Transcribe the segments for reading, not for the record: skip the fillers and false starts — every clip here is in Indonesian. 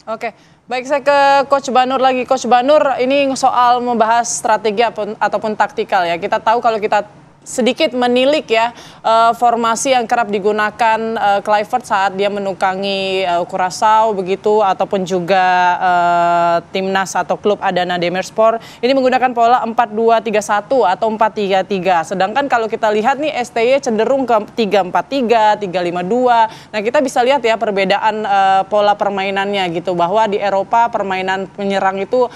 Oke, baik saya ke Coach Banur lagi. Coach Banur, ini soal membahas strategi ataupun taktikal ya. Kita tahu kalau kita sedikit menilik ya formasi yang kerap digunakan Kluivert saat dia menukangi Curaçao begitu ataupun juga timnas atau klub Adana Demirspor ini menggunakan pola 4-2-3-1 atau 4-3-3. Sedangkan kalau kita lihat nih STY cenderung ke 3-4-3, 3-5-2. Nah, kita bisa lihat ya perbedaan pola permainannya gitu bahwa di Eropa permainan penyerang itu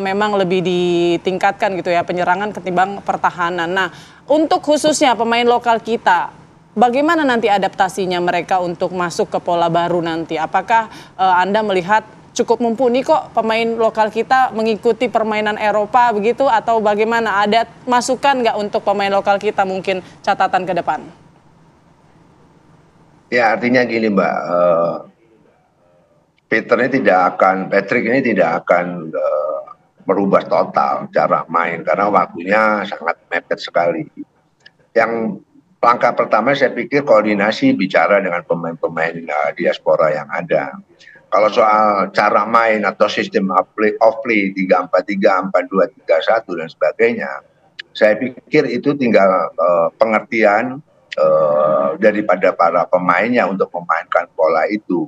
memang lebih ditingkatkan gitu ya, penyerangan ketimbang pertahanan. Nah, untuk khususnya pemain lokal kita, bagaimana nanti adaptasinya mereka untuk masuk ke pola baru nanti? Apakah Anda melihat cukup mumpuni kok pemain lokal kita mengikuti permainan Eropa begitu atau bagaimana? Ada masukan nggak untuk pemain lokal kita mungkin catatan ke depan? Ya artinya gini Mbak, Patrick ini tidak akan merubah total cara main karena waktunya sangat mepet sekali. Yang langkah pertama saya pikir koordinasi bicara dengan pemain-pemain diaspora yang ada. Kalau soal cara main atau sistem off play 3-4-3, 4-2-3-1 dan sebagainya, saya pikir itu tinggal pengertian daripada para pemainnya untuk memainkan pola itu.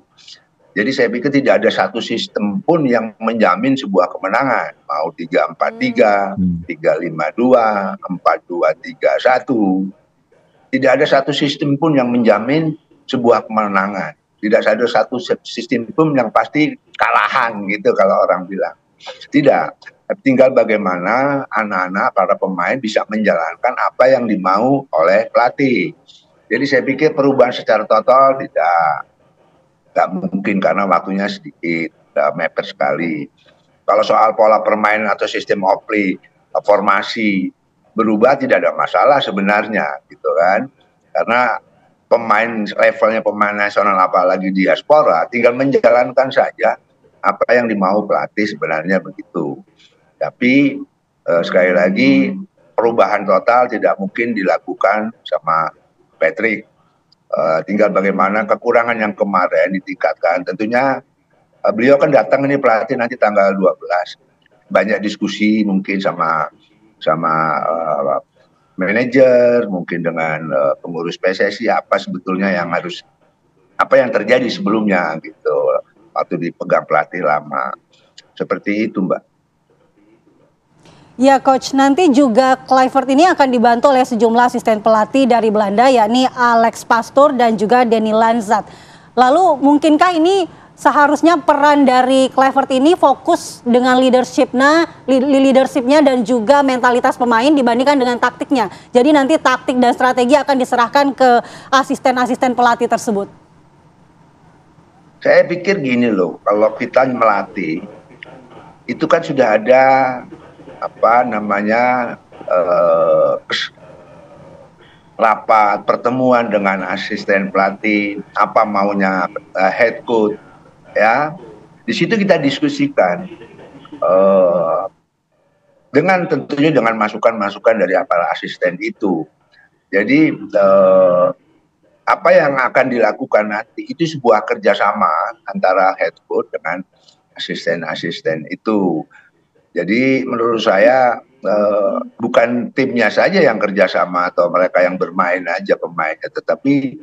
Jadi saya pikir tidak ada satu sistem pun yang menjamin sebuah kemenangan. Mau 3-4-3, 3-5-2, 4-2-3-1. Tidak ada satu sistem pun yang menjamin sebuah kemenangan. Tidak ada satu sistem pun yang pasti kalahan gitu kalau orang bilang. Tidak. Tinggal bagaimana anak-anak, para pemain bisa menjalankan apa yang dimau oleh pelatih. Jadi saya pikir perubahan secara total tidak mungkin karena waktunya sedikit, mepet sekali. Kalau soal pola permainan atau sistem off play, formasi berubah tidak ada masalah sebenarnya gitu kan. Karena levelnya pemain nasional apalagi diaspora tinggal menjalankan saja apa yang dimau pelatih sebenarnya begitu. Tapi sekali lagi perubahan total tidak mungkin dilakukan sama Patrick. Tinggal bagaimana kekurangan yang kemarin ditingkatkan. Tentunya beliau kan datang ini pelatih nanti tanggal 12. Banyak diskusi mungkin sama manajer, mungkin dengan pengurus PSSI apa sebetulnya yang apa yang terjadi sebelumnya gitu waktu dipegang pelatih lama. Seperti itu Mbak. Ya Coach, nanti juga Kluivert ini akan dibantu oleh sejumlah asisten pelatih dari Belanda yakni Alex Pastoor dan juga Danny Lanzat. Lalu mungkinkah ini seharusnya peran dari Kluivert ini fokus dengan leadershipnya dan juga mentalitas pemain dibandingkan dengan taktiknya. Jadi nanti taktik dan strategi akan diserahkan ke asisten-asisten pelatih tersebut. Saya pikir gini loh, kalau kita melatih itu kan sudah ada rapat pertemuan dengan asisten pelatih, apa maunya head coach ya. Di situ kita diskusikan tentunya dengan masukan-masukan dari para asisten itu. Jadi apa yang akan dilakukan nanti itu sebuah kerjasama antara head coach dengan asisten-asisten itu. Jadi menurut saya bukan timnya saja yang kerjasama atau mereka yang bermain aja pemainnya, tetapi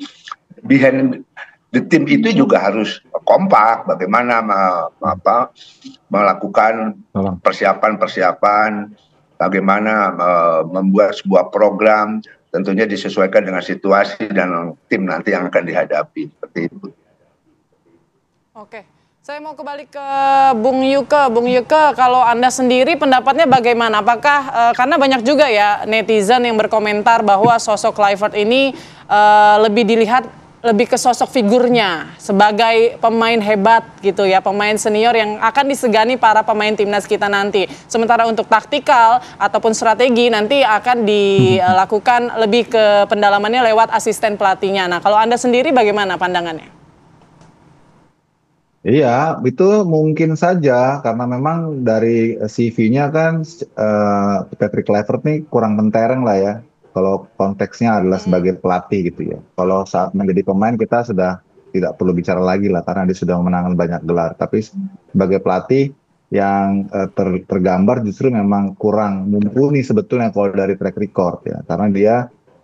behind the team itu juga harus kompak. Bagaimana melakukan persiapan, bagaimana membuat sebuah program, tentunya disesuaikan dengan situasi dan tim nanti yang akan dihadapi seperti itu. Oke. Saya mau kembali ke Bung Yuke. Bung Yuke, kalau Anda sendiri pendapatnya bagaimana? Apakah, karena banyak juga ya netizen yang berkomentar bahwa sosok Kluivert ini lebih dilihat lebih ke sosok figurnya sebagai pemain hebat gitu ya, pemain senior yang akan disegani para pemain timnas kita nanti. Sementara untuk taktikal ataupun strategi nanti akan dilakukan lebih ke pendalamannya lewat asisten pelatihnya. Nah, kalau Anda sendiri bagaimana pandangannya? Iya, itu mungkin saja karena memang dari CV-nya kan Patrick Kluivert nih kurang mentereng lah ya. Kalau konteksnya adalah sebagai pelatih gitu ya. Kalau saat menjadi pemain kita sudah tidak perlu bicara lagi lah karena dia sudah memenangkan banyak gelar. Tapi sebagai pelatih yang tergambar justru memang kurang mumpuni sebetulnya kalau dari track record ya, karena dia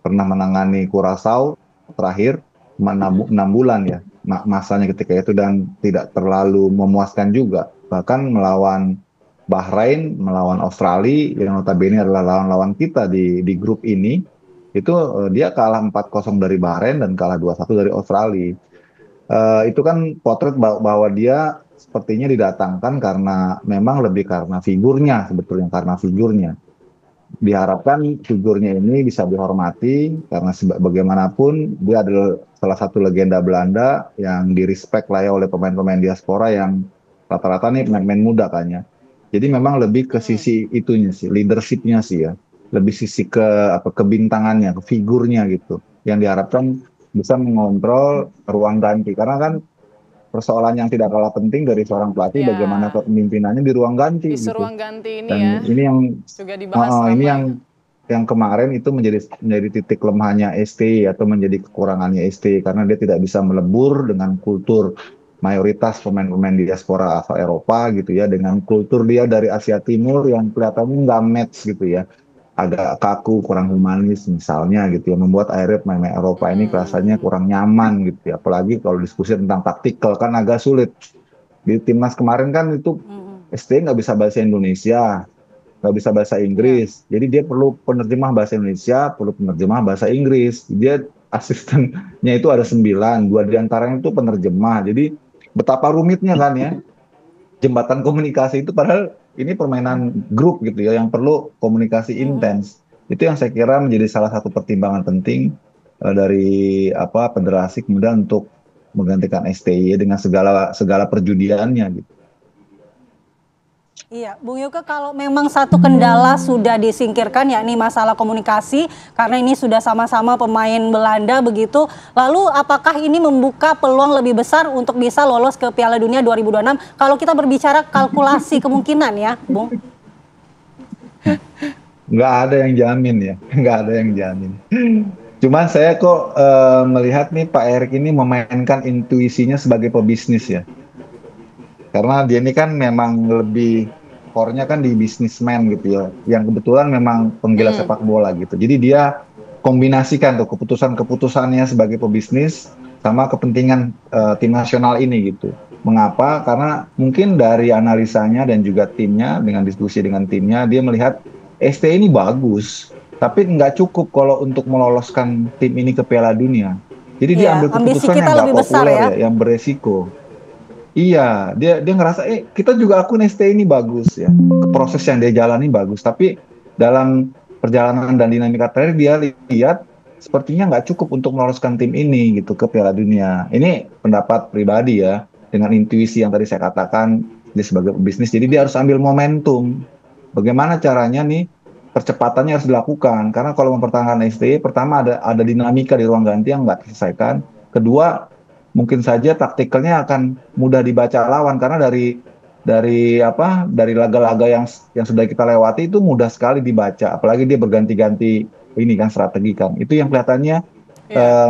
pernah menangani Curaçao terakhir cuma 6 bulan ya masanya ketika itu, dan tidak terlalu memuaskan juga. Bahkan melawan Bahrain, melawan Australia yang notabene adalah lawan-lawan kita di grup ini, itu dia kalah 4-0 dari Bahrain dan kalah 2-1 dari Australia. Itu kan potret bahwa dia sepertinya didatangkan karena memang lebih karena figurnya, sebetulnya karena figurnya. Diharapkan figurnya ini bisa dihormati karena bagaimanapun dia adalah salah satu legenda Belanda yang di-respect lah ya oleh pemain-pemain diaspora yang rata-rata nih pemain muda kan ya. Jadi memang lebih ke sisi itunya sih, leadership-nya sih ya. Lebih sisi ke kebintangannya, ke figurnya gitu. Yang diharapkan bisa mengontrol ruang ganti. Karena kan persoalan yang tidak kalah penting dari seorang pelatih bagaimana kepemimpinannya di ruang ganti Isu gitu. ruang ganti ini Dan ya. ini yang juga dibahas ini lama. yang kemarin itu menjadi titik lemahnya STI atau menjadi kekurangannya STI karena dia tidak bisa melebur dengan kultur mayoritas pemain-pemain diaspora asal Eropa gitu ya, dengan kultur dia dari Asia Timur yang kelihatannya nggak match gitu ya, agak kaku, kurang humanis misalnya gitu ya, membuat akhirnya pemain Eropa ini rasanya kurang nyaman gitu ya, apalagi kalau diskusi tentang taktikal kan agak sulit. Di timnas kemarin kan itu STI nggak bisa bahasa Indonesia, nggak bisa bahasa Inggris, jadi dia perlu penerjemah bahasa Indonesia, perlu penerjemah bahasa Inggris. Dia asistennya itu ada 9, 2 diantaranya itu penerjemah. Jadi betapa rumitnya kan ya jembatan komunikasi itu, padahal ini permainan grup gitu ya yang perlu komunikasi intens. Itu yang saya kira menjadi salah satu pertimbangan penting dari federasi kemudian untuk menggantikan STI dengan segala perjudiannya gitu. Iya, Bung Yuke, kalau memang satu kendala sudah disingkirkan yakni masalah komunikasi karena ini sudah sama-sama pemain Belanda begitu, lalu apakah ini membuka peluang lebih besar untuk bisa lolos ke Piala Dunia 2026 kalau kita berbicara kalkulasi kemungkinan ya, Bung? Nggak ada yang jamin ya, nggak ada yang jamin. Cuman saya kok melihat nih Pak Erik ini memainkan intuisinya sebagai pebisnis ya. Karena dia ini kan memang lebih core-nya kan di bisnismen gitu ya, yang kebetulan memang penggila sepak bola gitu. Jadi dia kombinasikan tuh keputusan-keputusannya sebagai pebisnis sama kepentingan tim nasional ini gitu. Mengapa? Karena mungkin dari analisanya dan juga timnya, dengan diskusi dengan timnya, dia melihat ST ini bagus, tapi nggak cukup kalau untuk meloloskan tim ini ke Piala Dunia. Jadi dia ambil keputusan yang nggak populer ya, yang beresiko. Iya, dia ngerasa kita juga akun ST ini bagus ya, proses yang dia jalani bagus, tapi dalam perjalanan dan dinamika terakhir dia lihat sepertinya nggak cukup untuk meloloskan tim ini gitu ke Piala Dunia. Ini pendapat pribadi ya, dengan intuisi yang tadi saya katakan dia sebagai pebisnis, jadi dia harus ambil momentum. Bagaimana caranya nih percepatannya harus dilakukan, karena kalau mempertahankan ST, pertama ada dinamika di ruang ganti yang nggak terselesaikan. Kedua, mungkin saja taktikalnya akan mudah dibaca lawan karena dari laga-laga yang sudah kita lewati itu mudah sekali dibaca, apalagi dia berganti-ganti ini kan strategi kan. Itu yang kelihatannya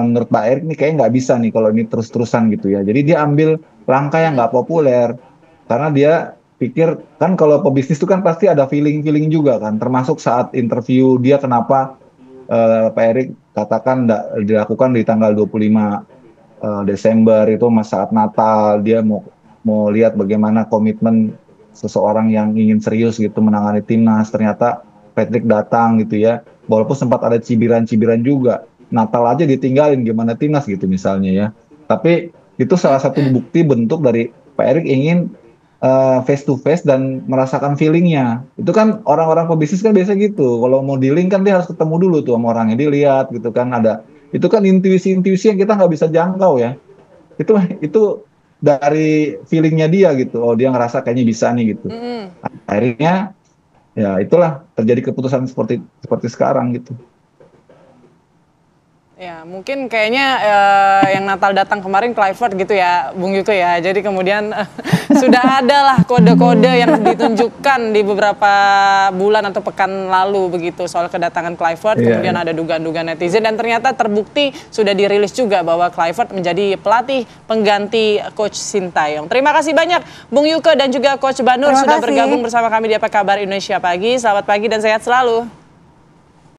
menurut Pak Erik nih kayaknya nggak bisa nih kalau ini terus-terusan gitu ya. Jadi dia ambil langkah yang nggak populer karena dia pikir kan kalau pebisnis itu kan pasti ada feeling juga kan, termasuk saat interview dia kenapa Pak Erik katakan dilakukan di tanggal 25 Desember itu saat Natal, dia mau lihat bagaimana komitmen seseorang yang ingin serius gitu menangani timnas. Ternyata Patrick datang gitu ya, walaupun sempat ada cibiran-cibiran juga, Natal aja ditinggalin gimana timnas gitu misalnya ya. Tapi itu salah satu bukti bentuk dari Pak Erik ingin face to face dan merasakan feelingnya. Itu kan orang-orang pebisnis kan biasa gitu, kalau mau dealing kan dia harus ketemu dulu tuh sama orangnya, dilihat gitu kan, itu kan intuisi-intuisi yang kita nggak bisa jangkau ya. Itu dari feelingnya dia gitu. Oh, dia ngerasa kayaknya bisa nih gitu. Akhirnya ya itulah terjadi keputusan seperti sekarang gitu. Ya, mungkin kayaknya yang Natal datang kemarin Kluivert gitu ya, Bung Yuke ya. Jadi kemudian Sudah ada lah kode-kode yang ditunjukkan di beberapa bulan atau pekan lalu begitu soal kedatangan Kluivert. Kemudian ada dugaan-dugaan netizen dan ternyata terbukti sudah dirilis juga bahwa Kluivert menjadi pelatih pengganti Coach Sintayong. Terima kasih banyak Bung Yuke dan juga Coach Banur sudah bergabung bersama kami di Apa Kabar Indonesia Pagi. Selamat pagi dan sehat selalu.